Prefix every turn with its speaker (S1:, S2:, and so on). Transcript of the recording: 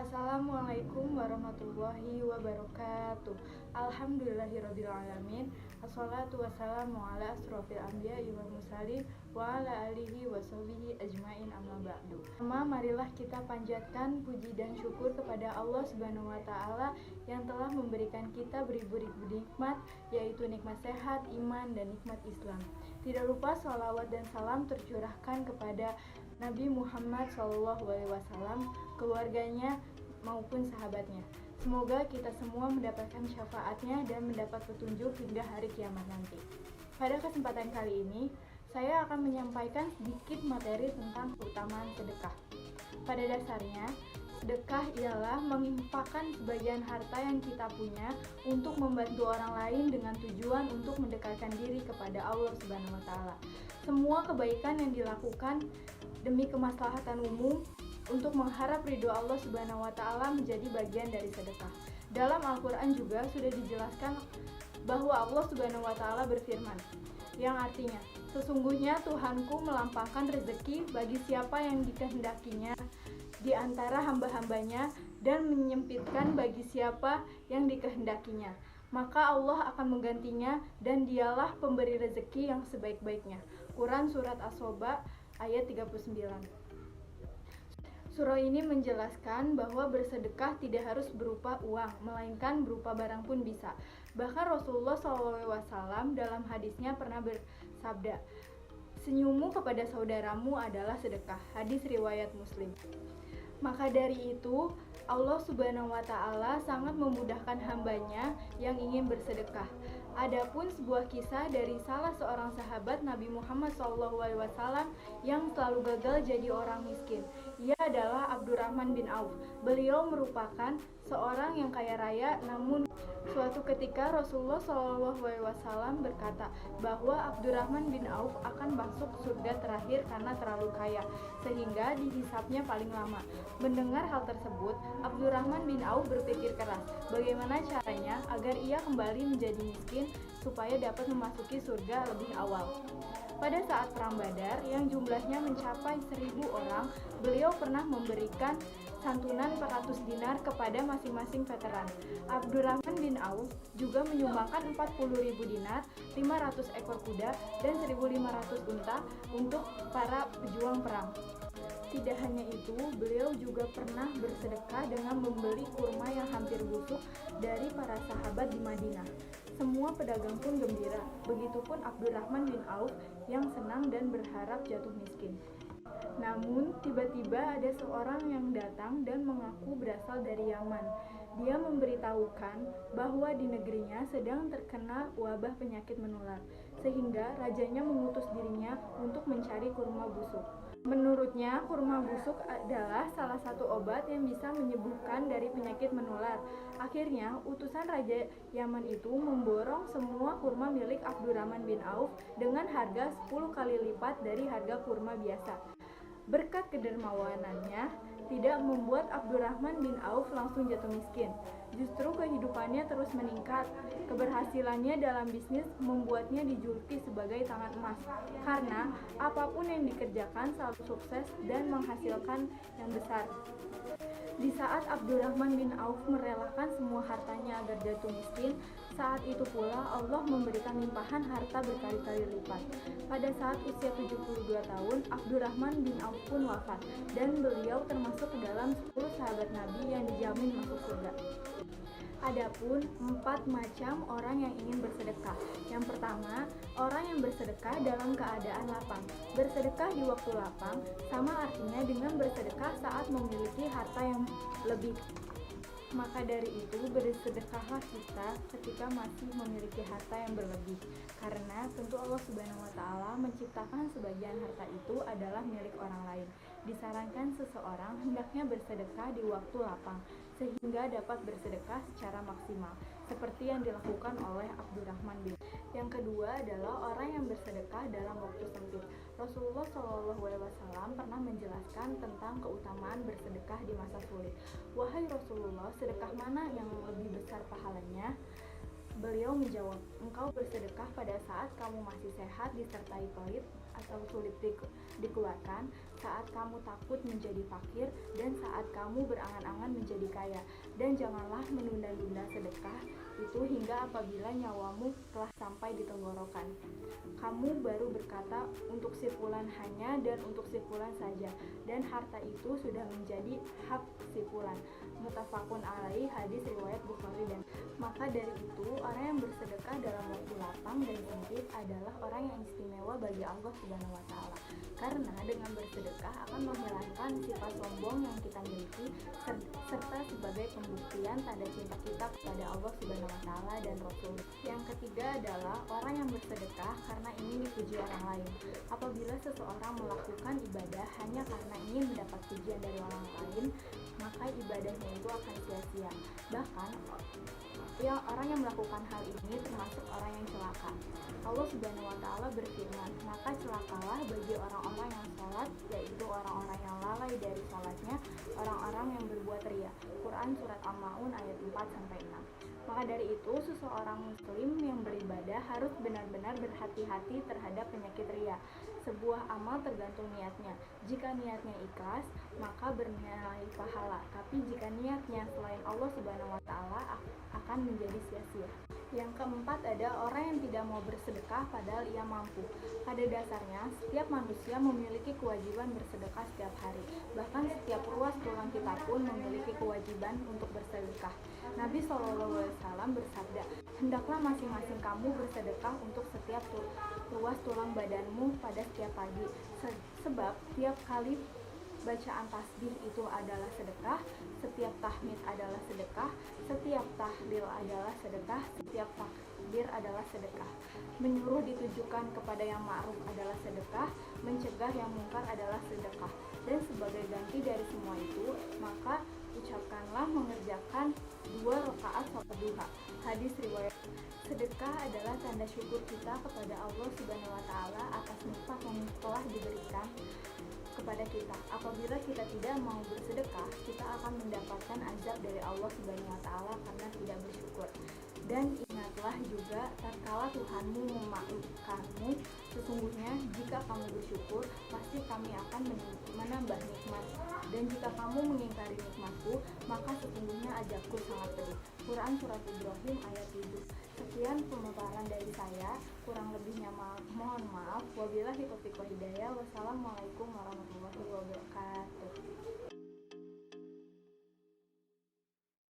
S1: Assalamualaikum warahmatullahi wabarakatuh. Alhamdulillahirrabbilalamin. Assalatu wassalamu ala asrofil anbiya'i wal mursalin wa ala alihi wa sahbihi ajmain amma ba'du. Marilah kita panjatkan puji dan syukur kepada Allah Subhanahu wa taala yang telah memberikan kita beribu-ribu nikmat, yaitu nikmat sehat, iman, dan nikmat Islam. Tidak lupa sholawat dan salam tercurahkan kepada Nabi Muhammad SAW, keluarganya maupun sahabatnya. Semoga kita semua mendapatkan syafaatnya dan mendapat petunjuk hingga hari kiamat nanti. Pada kesempatan kali ini, saya akan menyampaikan sedikit materi tentang keutamaan sedekah. Pada dasarnya, sedekah ialah menginfakkan sebagian harta yang kita punya untuk membantu orang lain dengan tujuan untuk mendekatkan diri kepada Allah Subhanahu wa taala. Semua kebaikan yang dilakukan demi kemaslahatan umum untuk mengharap ridho Allah Subhanahu wa taala menjadi bagian dari sedekah. Dalam Al-Qur'an juga sudah dijelaskan bahwa Allah Subhanahu wa taala berfirman, yang artinya, sesungguhnya Tuhanku melampangkan rezeki bagi siapa yang dikehendakinya di antara hamba-hambanya dan menyempitkan bagi siapa yang dikehendakinya. Maka Allah akan menggantinya dan dialah pemberi rezeki yang sebaik-baiknya. Quran Surat As-Soba ayat 39. Surah ini menjelaskan bahwa bersedekah tidak harus berupa uang, melainkan berupa barang pun bisa. Bahkan Rasulullah SAW dalam hadisnya pernah bersabda, "Senyummu kepada saudaramu adalah sedekah." Hadis riwayat Muslim. Maka dari itu, Allah Subhanahu wa taala sangat memudahkan hambanya yang ingin bersedekah. Adapun sebuah kisah dari salah seorang sahabat Nabi Muhammad SAW yang selalu gagal jadi orang miskin. Ia adalah Abdurrahman bin Auf. Beliau merupakan seorang yang kaya raya, namun suatu ketika Rasulullah SAW berkata bahwa Abdurrahman bin Auf akan masuk surga terakhir karena terlalu kaya, sehingga dihisapnya paling lama. Mendengar hal tersebut, Abdurrahman bin Auf berpikir keras, bagaimana caranya agar ia kembali menjadi miskin supaya dapat memasuki surga lebih awal. Pada saat perang Badar yang jumlahnya mencapai 1.000 orang, beliau pernah memberikan santunan 400 dinar kepada masing-masing veteran. Abdurrahman bin Auf juga menyumbangkan 40.000 dinar, 500 ekor kuda, dan 1.500 unta untuk para pejuang perang. Tidak hanya itu, beliau juga pernah bersedekah dengan membeli kurma yang hampir busuk dari para sahabat di Madinah. Semua pedagang pun gembira, begitupun Abdurrahman bin Auf yang senang dan berharap jatuh miskin. Namun, tiba-tiba ada seorang yang datang dan mengaku berasal dari Yaman. Dia memberitahukan bahwa di negerinya sedang terkena wabah penyakit menular, sehingga rajanya mengutus dirinya untuk mencari kurma busuk. Menurutnya, kurma busuk adalah salah satu obat yang bisa menyembuhkan dari penyakit menular. Akhirnya, utusan Raja Yaman itu memborong semua kurma milik Abdurrahman bin Auf dengan harga 10 kali lipat dari harga kurma biasa. Berkat kedermawanannya, tidak membuat Abdurrahman bin Auf langsung jatuh miskin. Justru kehidupannya terus meningkat. Keberhasilannya dalam bisnis membuatnya dijuluki sebagai tangan emas, karena apapun yang dikerjakan selalu sukses dan menghasilkan yang besar. Di saat Abdurrahman bin Auf merelakan semua hartanya agar jatuh miskin, saat itu pula Allah memberikan limpahan harta berkali-kali lipat. Pada saat usia 72 tahun, Abdurrahman bin Auf pun wafat, dan beliau termasuk ke dalam 10 sahabat Nabi yang dijamin masuk surga. Adapun 4 macam orang yang ingin bersedekah. Yang pertama, orang yang bersedekah dalam keadaan lapang. Bersedekah di waktu lapang sama artinya dengan bersedekah saat memiliki harta yang lebih. Maka dari itu, bersedekahlah kita ketika masih memiliki harta yang berlebih, karena tentu Allah Subhanahu wa taala menciptakan sebagian harta itu adalah milik orang lain. Disarankan seseorang hendaknya bersedekah di waktu lapang sehingga dapat bersedekah secara maksimal, seperti yang dilakukan oleh Abdurrahman bin. Yang kedua adalah orang yang bersedekah dalam waktu sempit. Rasulullah SAW pernah menjelaskan tentang keutamaan bersedekah di masa sulit. Wahai Rasulullah, sedekah mana yang lebih besar pahalanya? Beliau menjawab, engkau bersedekah pada saat kamu masih sehat disertai pelit atau sulit dikeluarkan, saat kamu takut menjadi fakir, dan saat kamu berangan-angan menjadi kaya. Dan janganlah menunda-nunda sedekah itu hingga apabila nyawamu telah sampai di tenggorokan. Kamu baru berkata, untuk si fulan hanya dan untuk si fulan saja, dan harta itu sudah menjadi hak si fulan. Muttafaqun alaih, hadis riwayat Bukhari. Dan maka dari itu, orang yang bersedekah dalam waktu lapang dan sempit adalah orang yang istimewa bagi Allah Subhanahu wa taala. Karena dengan bersedekah akan menghilangkan sifat sombong yang kita miliki, serta sebagai pembuktian tanda cinta kita kepada Allah Subhanahu wa taala dan Rasul. Yang ketiga adalah orang yang bersedekah karena ingin dipuji orang lain. Apabila seseorang melakukan ibadah hanya karena ingin mendapat pujian dari orang lain, maka ibadahnya itu akan sia-sia. Bahkan orang yang melakukan hal ini termasuk orang yang celaka. Allah Subhanahu wa taala berfirman, maka celakalah bagi orang-orang yang sholat, yaitu orang-orang yang lalai dari sholatnya, orang-orang yang berbuat riya. Quran surat Al-Maun ayat 4-6. Maka dari itu, seseorang muslim yang beribadah harus benar-benar berhati-hati terhadap penyakit riya. Sebuah amal tergantung niatnya. Jika niatnya ikhlas, maka bernilai pahala. Tapi jika niatnya selain Allah Subhanahu wa taala, akan menjadi sia-sia. Yang keempat ada orang yang tidak mau bersedekah padahal ia mampu. Pada dasarnya, setiap manusia memiliki kewajiban bersedekah setiap hari. Bahkan setiap ruas tulang kita pun memiliki kewajiban untuk bersedekah. Nabi SAW bersabda, hendaklah masing-masing kamu bersedekah untuk setiap ruas tulang badanmu pada setiap pagi. Sebab tiap kali bacaan tasbih itu adalah sedekah, setiap tahmid adalah sedekah, setiap tahlil adalah sedekah, setiap takbir adalah sedekah. Menyuruh ditujukan kepada yang ma'ruf adalah sedekah, mencegah yang mungkar adalah sedekah. Dan sebagai ganti dari semua itu, maka ucapkanlah mengerjakan 2 rakaat salat duha. Hadis riwayat. Sedekah adalah tanda syukur kita kepada Allah Subhanahu wa taala atas nikmat yang telah diberikan kepada kita. Apabila kita tidak mau bersedekah, kita akan mendapatkan azab dari Allah Subhanahu wa taala karena tidak bersyukur. Dan ingatlah juga tatkala Tuhanmu memaafkanmu, sesungguhnya jika kamu bersyukur, pasti kami akan menambah nikmat. Dan jika kamu mengingkari nikmatku, maka sesungguhnya azabku sangat pedih. Quran surat Ibrahim ayat 7. Sekian pemaparan dari saya, kurang lebihnya mohon maaf. Wabillahi taufiq wal hidayah. Wassalamualaikum warahmatullahi wabarakatuh.